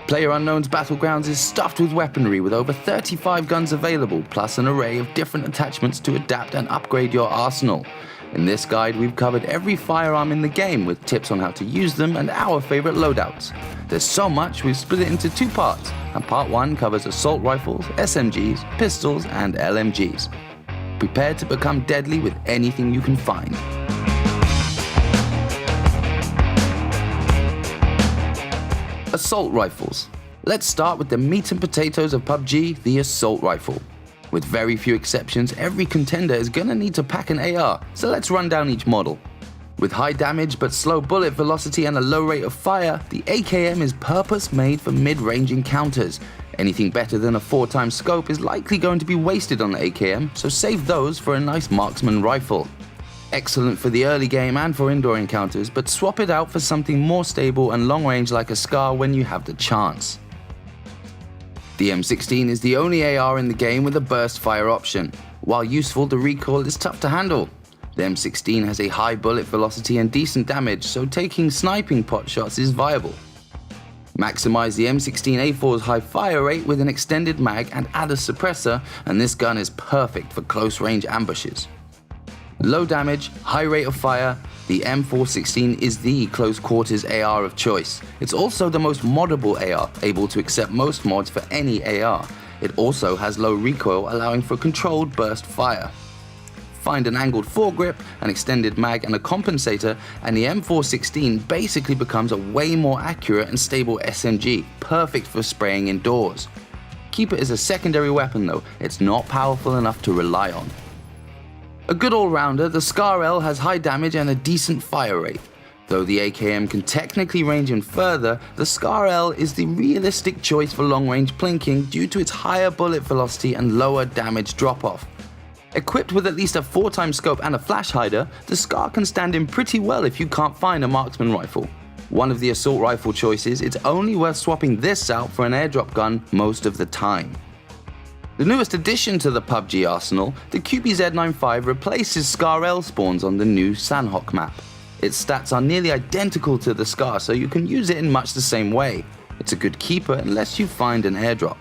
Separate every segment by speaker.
Speaker 1: PlayerUnknown's Battlegrounds is stuffed with weaponry with over 35 guns available, plus an array of different attachments to adapt and upgrade your arsenal. In this guide, we've covered every firearm in the game with tips on how to use them and our favorite loadouts. There's so much, we've split it into two parts, and part 1 covers assault rifles, SMGs, pistols, and LMGs. Prepare to become deadly with anything you can find. Assault rifles. Let's start with the meat and potatoes of PUBG, the assault rifle. With very few exceptions, every contender is gonna need to pack an AR, so let's run down each model. With high damage but slow bullet velocity and a low rate of fire, the AKM is purpose-made for mid-range encounters. Anything better than a 4x scope is likely going to be wasted on the AKM, so save those for a nice marksman rifle. Excellent for the early game and for indoor encounters, but swap it out for something more stable and long range like a SCAR when you have the chance. The M16 is the only AR in the game with a burst fire option. While useful, the recoil is tough to handle. The M16 has a high bullet velocity and decent damage, so taking sniping pot shots is viable. Maximize the M16A4's high fire rate with an extended mag and add a suppressor, and this gun is perfect for close range ambushes. Low damage, high rate of fire, the M416 is the close quarters AR of choice. It's also the most moddable AR, able to accept most mods for any AR. It also has low recoil, allowing for controlled burst fire. Find an angled foregrip, an extended mag and a compensator, and the M416 basically becomes a way more accurate and stable SMG, perfect for spraying indoors. Keep it as a secondary weapon though, it's not powerful enough to rely on. A good all-rounder, the SCAR-L has high damage and a decent fire rate. Though the AKM can technically range in further, the SCAR-L is the realistic choice for long-range plinking due to its higher bullet velocity and lower damage drop-off. Equipped with at least a 4x scope and a flash hider, the SCAR can stand in pretty well if you can't find a marksman rifle. One of the assault rifle choices, it's only worth swapping this out for an airdrop gun most of the time. The newest addition to the PUBG arsenal, the QBZ-95 replaces SCAR-L spawns on the new Sanhok map. Its stats are nearly identical to the SCAR, so you can use it in much the same way. It's a good keeper unless you find an airdrop.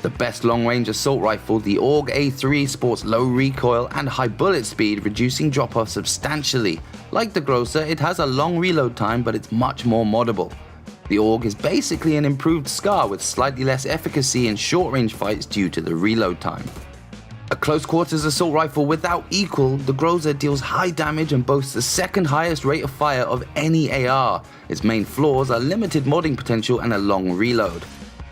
Speaker 1: The best long-range assault rifle, the AUG A3, sports low recoil and high bullet speed, reducing drop-off substantially. Like the Grosser, it has a long reload time, but it's much more moddable. The AUG is basically an improved SCAR with slightly less efficacy in short-range fights due to the reload time. A close-quarters assault rifle without equal, the Grosser deals high damage and boasts the second highest rate of fire of any AR. Its main flaws are limited modding potential and a long reload.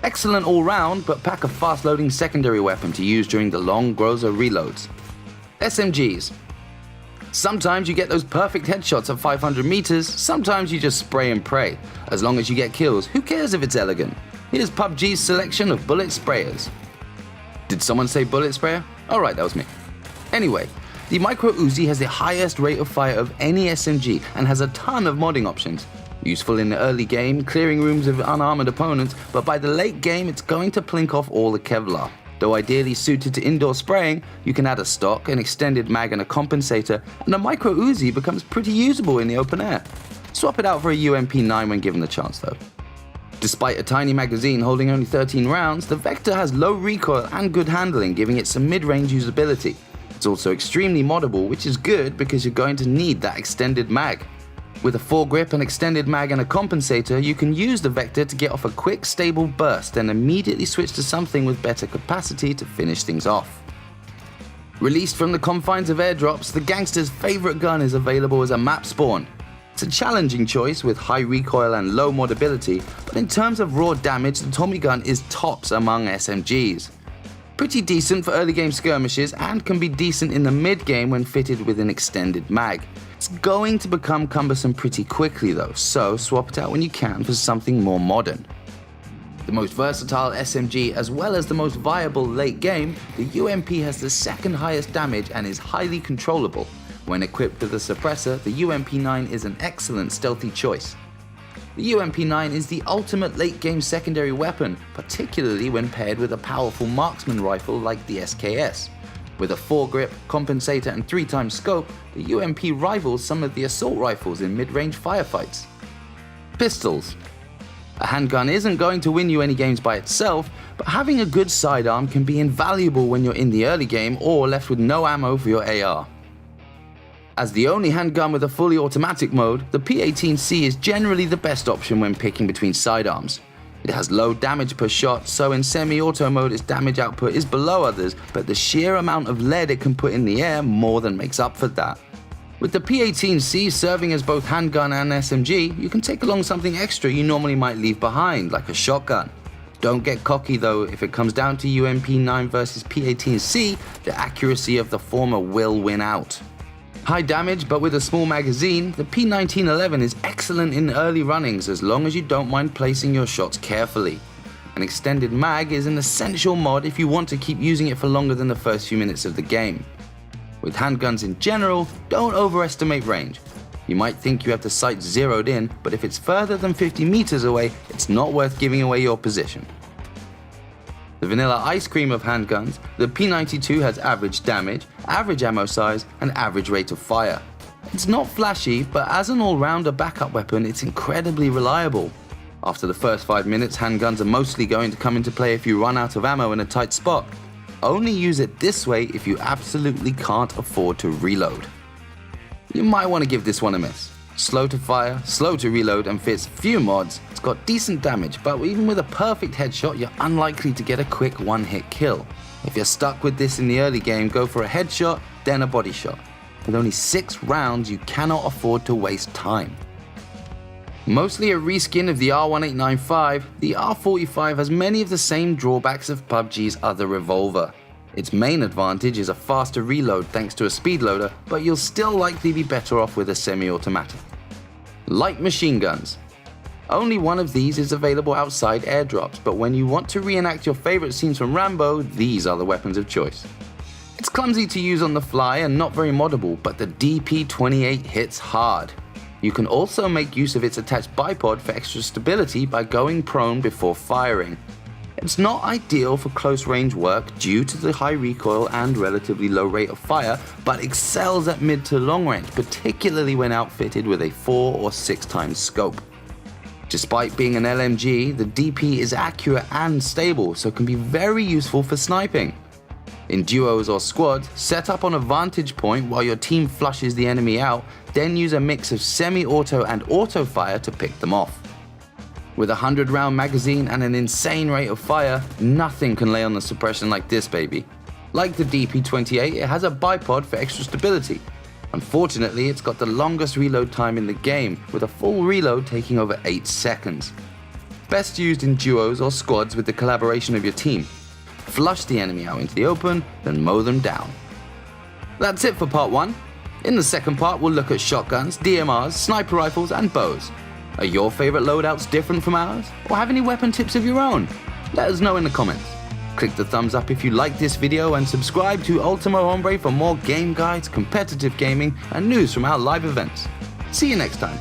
Speaker 1: Excellent all-round, but pack a fast-loading secondary weapon to use during the long Grosser reloads. SMGs. Sometimes you get those perfect headshots at 500 meters, sometimes you just spray and pray. As long as you get kills, who cares if it's elegant? Here's PUBG's selection of bullet sprayers. Did someone say bullet sprayer? Alright, that was me. Anyway, the Micro Uzi has the highest rate of fire of any SMG and has a ton of modding options. Useful in the early game, clearing rooms of unarmored opponents, but by the late game it's going to plink off all the Kevlar. Though ideally suited to indoor spraying, you can add a stock, an extended mag and a compensator, and a Micro Uzi becomes pretty usable in the open air. Swap it out for a UMP9 when given the chance though. Despite a tiny magazine holding only 13 rounds, the Vector has low recoil and good handling, giving it some mid-range usability. It's also extremely moddable, which is good because you're going to need that extended mag. With a foregrip, an extended mag and a compensator, you can use the Vector to get off a quick, stable burst and immediately switch to something with better capacity to finish things off. Released from the confines of airdrops, the gangster's favorite gun is available as a map spawn. It's a challenging choice with high recoil and low modability, but in terms of raw damage, the Tommy gun is tops among SMGs. Pretty decent for early game skirmishes and can be decent in the mid game when fitted with an extended mag. It's going to become cumbersome pretty quickly though, so swap it out when you can for something more modern. The most versatile SMG as well as the most viable late game, the UMP has the second highest damage and is highly controllable. When equipped with a suppressor, the UMP9 is an excellent stealthy choice. The UMP9 is the ultimate late game secondary weapon, particularly when paired with a powerful marksman rifle like the SKS. With a foregrip, compensator and 3x scope, the UMP rivals some of the assault rifles in mid-range firefights. Pistols. A handgun isn't going to win you any games by itself, but having a good sidearm can be invaluable when you're in the early game or left with no ammo for your AR. As the only handgun with a fully automatic mode, the P18C is generally the best option when picking between sidearms. It has low damage per shot, so in semi-auto mode its damage output is below others, but the sheer amount of lead it can put in the air more than makes up for that. With the P18C serving as both handgun and SMG, you can take along something extra you normally might leave behind, like a shotgun. Don't get cocky though, if it comes down to UMP9 versus P18C, the accuracy of the former will win out. High damage but with a small magazine, the P1911 is excellent in early runnings as long as you don't mind placing your shots carefully. An extended mag is an essential mod if you want to keep using it for longer than the first few minutes of the game. With handguns in general, don't overestimate range. You might think you have the sight zeroed in, but if it's further than 50 meters away, it's not worth giving away your position. The vanilla ice cream of handguns, the P92 has average damage, average ammo size, and average rate of fire. It's not flashy, but as an all-rounder backup weapon, it's incredibly reliable. After the first 5 minutes, handguns are mostly going to come into play if you run out of ammo in a tight spot. Only use it this way if you absolutely can't afford to reload. You might want to give this one a miss. Slow to fire, slow to reload, and fits few mods. It's got decent damage, but even with a perfect headshot, you're unlikely to get a quick one-hit kill. If you're stuck with this in the early game, go for a headshot, then a body shot. With only 6 rounds, you cannot afford to waste time. Mostly a reskin of the R1895, the R45 has many of the same drawbacks of PUBG's other revolver. Its main advantage is a faster reload thanks to a speed loader, but you'll still likely be better off with a semi-automatic. Light machine guns. Only one of these is available outside airdrops, but when you want to reenact your favorite scenes from Rambo, these are the weapons of choice. It's clumsy to use on the fly and not very moddable, but the DP28 hits hard. You can also make use of its attached bipod for extra stability by going prone before firing. It's not ideal for close range work due to the high recoil and relatively low rate of fire, but excels at mid to long range, particularly when outfitted with a 4 or 6 times scope. Despite being an LMG, the DP is accurate and stable, so can be very useful for sniping. In duos or squads, set up on a vantage point while your team flushes the enemy out, then use a mix of semi-auto and auto fire to pick them off. With a 100-round magazine and an insane rate of fire, nothing can lay on the suppression like this baby. Like the DP28, it has a bipod for extra stability. Unfortunately, it's got the longest reload time in the game, with a full reload taking over 8 seconds. Best used in duos or squads with the collaboration of your team. Flush the enemy out into the open, then mow them down. That's it for part 1. In the second part, we'll look at shotguns, DMRs, sniper rifles, and bows. Are your favorite loadouts different from ours, or have any weapon tips of your own? Let us know in the comments. Click the thumbs up if you liked this video and subscribe to Ultimo Hombre for more game guides, competitive gaming, and news from our live events. See you next time.